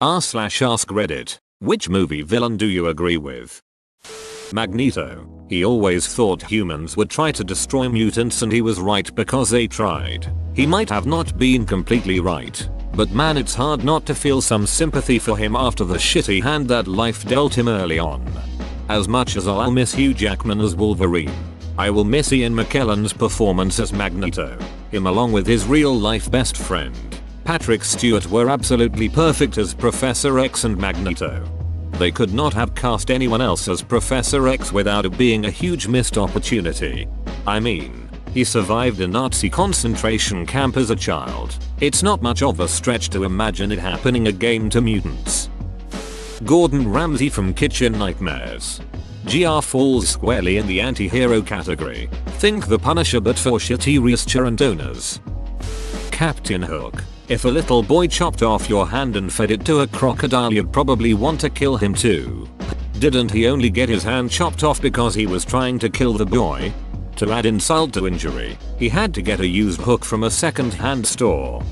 r/ask Reddit. Which movie villain do you agree with? Magneto. He always thought humans would try to destroy mutants and he was right because they tried. He might have not been completely right, but man, it's hard not to feel some sympathy for him after the shitty hand that life dealt him early on. As much as I'll miss Hugh Jackman as Wolverine, I will miss Ian McKellen's performance as Magneto. Him along with his real life best friend, Patrick Stewart, were absolutely perfect as Professor X and Magneto. They could not have cast anyone else as Professor X without it being a huge missed opportunity. I mean, he survived a Nazi concentration camp as a child. It's not much of a stretch to imagine it happening again to mutants. Gordon Ramsay from Kitchen Nightmares. GR falls squarely in the anti-hero category. Think The Punisher but for shitty restaurant owners. Captain Hook. If a little boy chopped off your hand and fed it to a crocodile, you'd probably want to kill him too. Didn't he only get his hand chopped off because he was trying to kill the boy? To add insult to injury, he had to get a used hook from a second-hand store.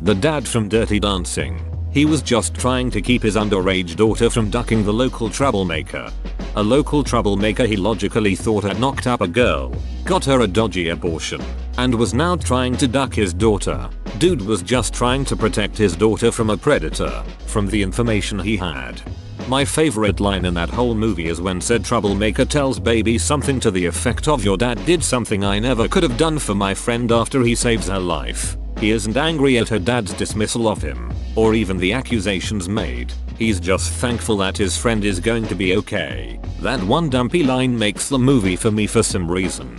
The dad from Dirty Dancing. He was just trying to keep his underage daughter from ducking the local troublemaker. A local troublemaker he logically thought had knocked up a girl, got her a dodgy abortion, and was now trying to duck his daughter. Dude was just trying to protect his daughter from a predator, from the information he had. My favorite line in that whole movie is when said troublemaker tells baby something to the effect of, "Your dad did something I never could have done for my friend," after he saves her life. He isn't angry at her dad's dismissal of him, or even the accusations made. He's just thankful that his friend is going to be okay. That one dumpy line makes the movie for me for some reason.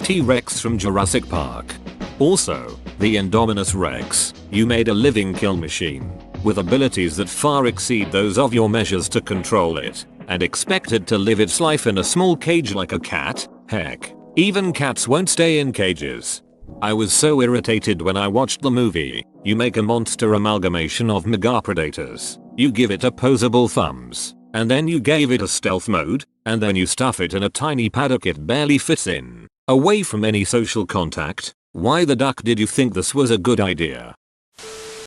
T-Rex from Jurassic Park. Also, the Indominus Rex. You made a living kill machine, with abilities that far exceed those of your measures to control it, and expect it to live its life in a small cage like a cat? Heck, even cats won't stay in cages. I was so irritated when I watched the movie. You make a monster amalgamation of megapredators, you give it opposable thumbs, and then you gave it a stealth mode, and then you stuff it in a tiny paddock it barely fits in, away from any social contact. Why the duck did you think this was a good idea?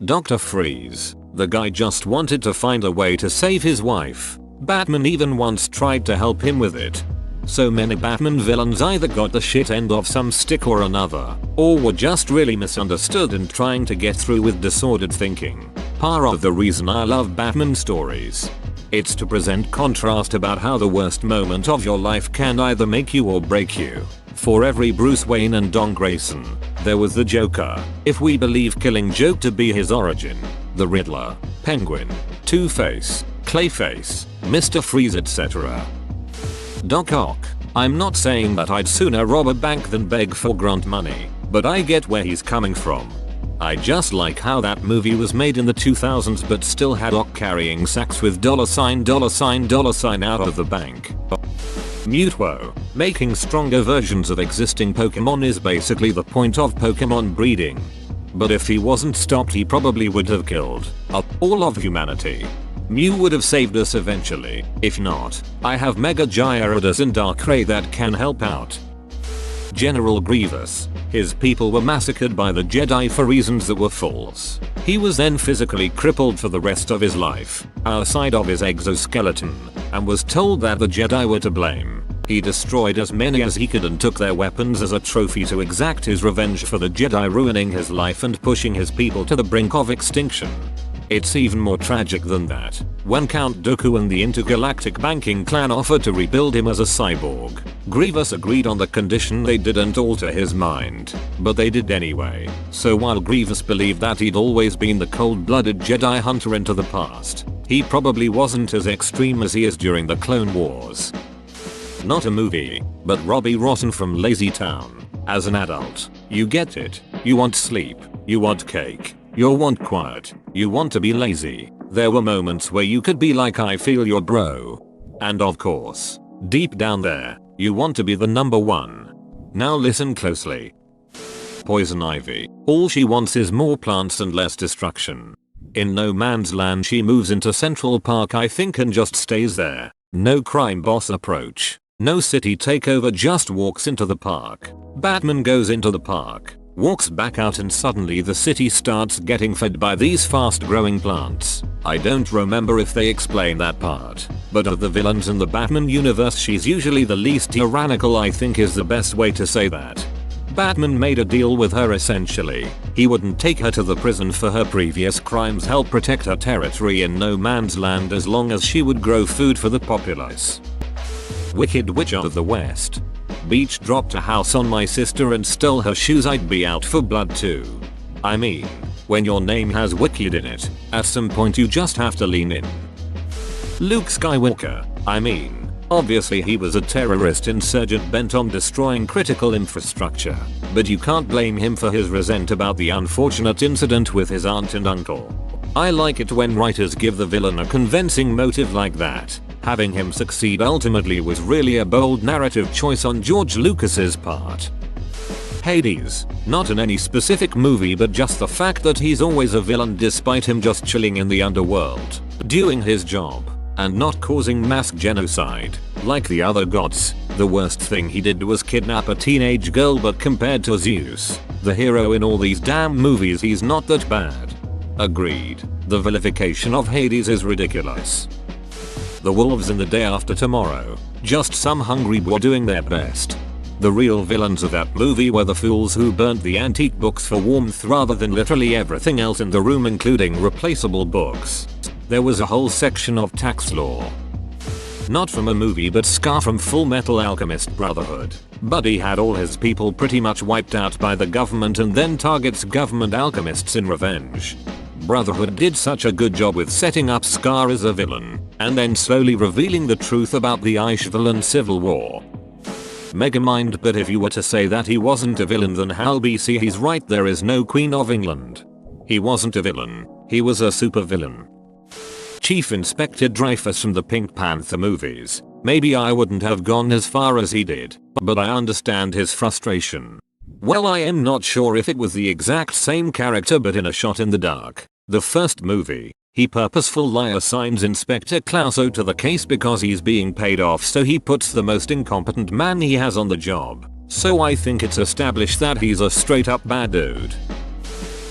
Dr. Freeze. The guy just wanted to find a way to save his wife. Batman even once tried to help him with it. So many Batman villains either got the shit end of some stick or another, or were just really misunderstood and trying to get through with disordered thinking. Part of the reason I love Batman stories. It's to present contrast about how the worst moment of your life can either make you or break you. For every Bruce Wayne and Don Grayson, there was the Joker, if we believe Killing Joke to be his origin, the Riddler, Penguin, Two-Face, Clayface, Mr. Freeze, etc. Doc Ock. I'm not saying that I'd sooner rob a bank than beg for grant money, but I get where he's coming from. I just like how that movie was made in the 2000s but still had Ock carrying sacks with $sign out of the bank. Mutwo. Making stronger versions of existing Pokemon is basically the point of Pokemon breeding. But if he wasn't stopped, he probably would have killed all of humanity. Mew would have saved us eventually. If not, I have Mega Gyarados and Darkrai that can help out. General Grievous. His people were massacred by the Jedi for reasons that were false. He was then physically crippled for the rest of his life, outside of his exoskeleton, and was told that the Jedi were to blame. He destroyed as many as he could and took their weapons as a trophy to exact his revenge for the Jedi ruining his life and pushing his people to the brink of extinction. It's even more tragic than that. When Count Dooku and the Intergalactic Banking Clan offered to rebuild him as a cyborg, Grievous agreed on the condition they didn't alter his mind. But they did anyway. So while Grievous believed that he'd always been the cold-blooded Jedi hunter into the past, he probably wasn't as extreme as he is during the Clone Wars. Not a movie, but Robbie Rotten from Lazy Town. As an adult, you get it. You want sleep. You want cake. You want quiet. You want to be lazy. There were moments where you could be like, I feel your bro. And of course, deep down there, you want to be the number one. Now listen closely. Poison Ivy. All she wants is more plants and less destruction. In No Man's Land she moves into Central Park, I think, and just stays there. No crime boss approach. No city takeover, just walks into the park. Batman goes into the park, walks back out and suddenly the city starts getting fed by these fast growing plants. I don't remember if they explain that part, but of the villains in the Batman universe she's usually the least tyrannical, I think is the best way to say that. Batman made a deal with her essentially. He wouldn't take her to the prison for her previous crimes, help protect her territory in no man's land as long as she would grow food for the populace. Wicked Witch of the West. Beach dropped a house on my sister and stole her shoes, I'd be out for blood too. I mean, when your name has wicked in it, at some point you just have to lean in. Luke Skywalker. I mean, obviously he was a terrorist insurgent bent on destroying critical infrastructure, but you can't blame him for his resent about the unfortunate incident with his aunt and uncle. I like it when writers give the villain a convincing motive like that. Having him succeed ultimately was really a bold narrative choice on George Lucas's part. Hades. Not in any specific movie, but just the fact that he's always a villain despite him just chilling in the underworld, doing his job, and not causing mass genocide. Like the other gods, the worst thing he did was kidnap a teenage girl, but compared to Zeus, the hero in all these damn movies, he's not that bad. Agreed. The vilification of Hades is ridiculous. The wolves in The Day After Tomorrow. Just some hungry boy doing their best. The real villains of that movie were the fools who burnt the antique books for warmth rather than literally everything else in the room, including replaceable books. There was a whole section of tax law. Not from a movie, but Scar from Full Metal Alchemist Brotherhood. Buddy had all his people pretty much wiped out by the government and then targets government alchemists in revenge. Brotherhood did such a good job with setting up Scar as a villain, and then slowly revealing the truth about the Ishvalan Civil War. Megamind. But if you were to say that he wasn't a villain, then Hal BC, he's right, there is no Queen of England. He wasn't a villain, he was a supervillain. Chief Inspector Dreyfus from the Pink Panther movies. Maybe I wouldn't have gone as far as he did, but I understand his frustration. Well, I am not sure if it was the exact same character, but in A Shot in the Dark, the first movie, he purposefully assigns Inspector Clouseau to the case because he's being paid off, so he puts the most incompetent man he has on the job. So I think it's established that he's a straight up bad dude.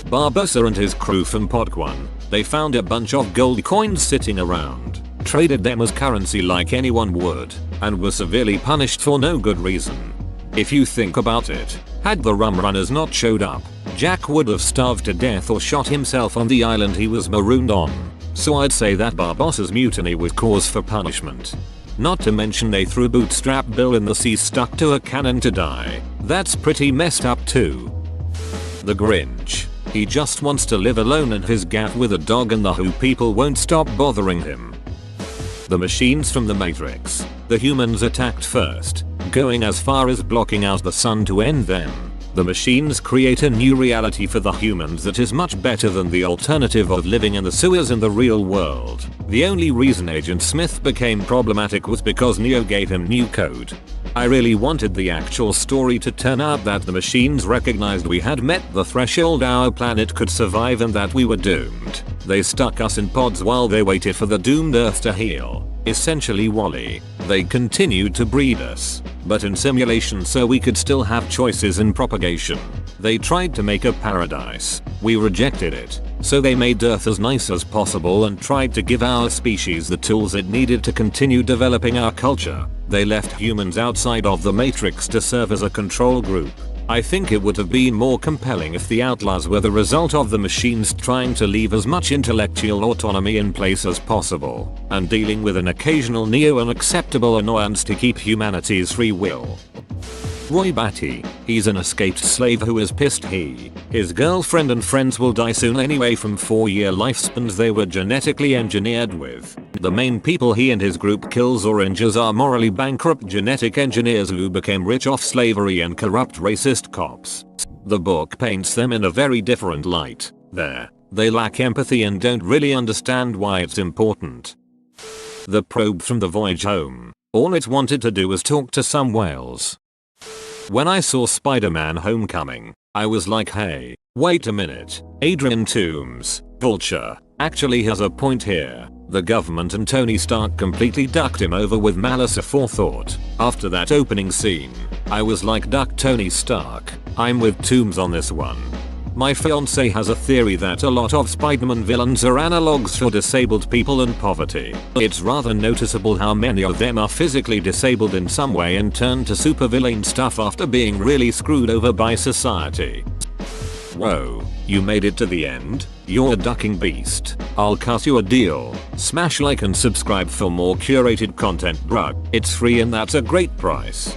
Barbossa and his crew from Pod-One. They found a bunch of gold coins sitting around, traded them as currency like anyone would, and were severely punished for no good reason. If you think about it, had the rum runners not showed up, Jack would have starved to death or shot himself on the island he was marooned on. So I'd say that Barbossa's mutiny was cause for punishment. Not to mention they threw Bootstrap Bill in the sea stuck to a cannon to die. That's pretty messed up too. The Grinch. He just wants to live alone in his gaff with a dog, and the Who people won't stop bothering him. The machines from the Matrix. The humans attacked first, going as far as blocking out the sun to end them. The machines create a new reality for the humans that is much better than the alternative of living in the sewers in the real world. The only reason Agent Smith became problematic was because Neo gave him new code. I really wanted the actual story to turn out that the machines recognized we had met the threshold our planet could survive and that we were doomed. They stuck us in pods while they waited for the doomed Earth to heal. Essentially WALL-E. They continued to breed us, but in simulation so we could still have choices in propagation. They tried to make a paradise. We rejected it. So they made Earth as nice as possible and tried to give our species the tools it needed to continue developing our culture. They left humans outside of the Matrix to serve as a control group. I think it would have been more compelling if the Outlaws were the result of the machines trying to leave as much intellectual autonomy in place as possible, and dealing with an occasional neo-unacceptable annoyance to keep humanity's free will. Roy Batty. He's an escaped slave who is pissed his girlfriend and friends will die soon anyway from 4-year lifespans they were genetically engineered with. The main people he and his group kills or injures are morally bankrupt genetic engineers who became rich off slavery and corrupt racist cops. The book paints them in a very different light. They lack empathy and don't really understand why it's important. The probe from the voyage home. All it wanted to do was talk to some whales. When I saw Spider-Man Homecoming, I was like, hey, wait a minute, Adrian Toomes, Vulture, actually has a point here. The government and Tony Stark completely ducked him over with malice aforethought. After that opening scene, I was like, duck Tony Stark. I'm with Toombs on this one. My fiance has a theory that a lot of Spider-Man villains are analogs for disabled people and poverty. It's rather noticeable how many of them are physically disabled in some way and turn to supervillain stuff after being really screwed over by society. Whoa, you made it to the end? You're a ducking beast. I'll cut you a deal. Smash like and subscribe for more curated content, bruh. It's free and that's a great price.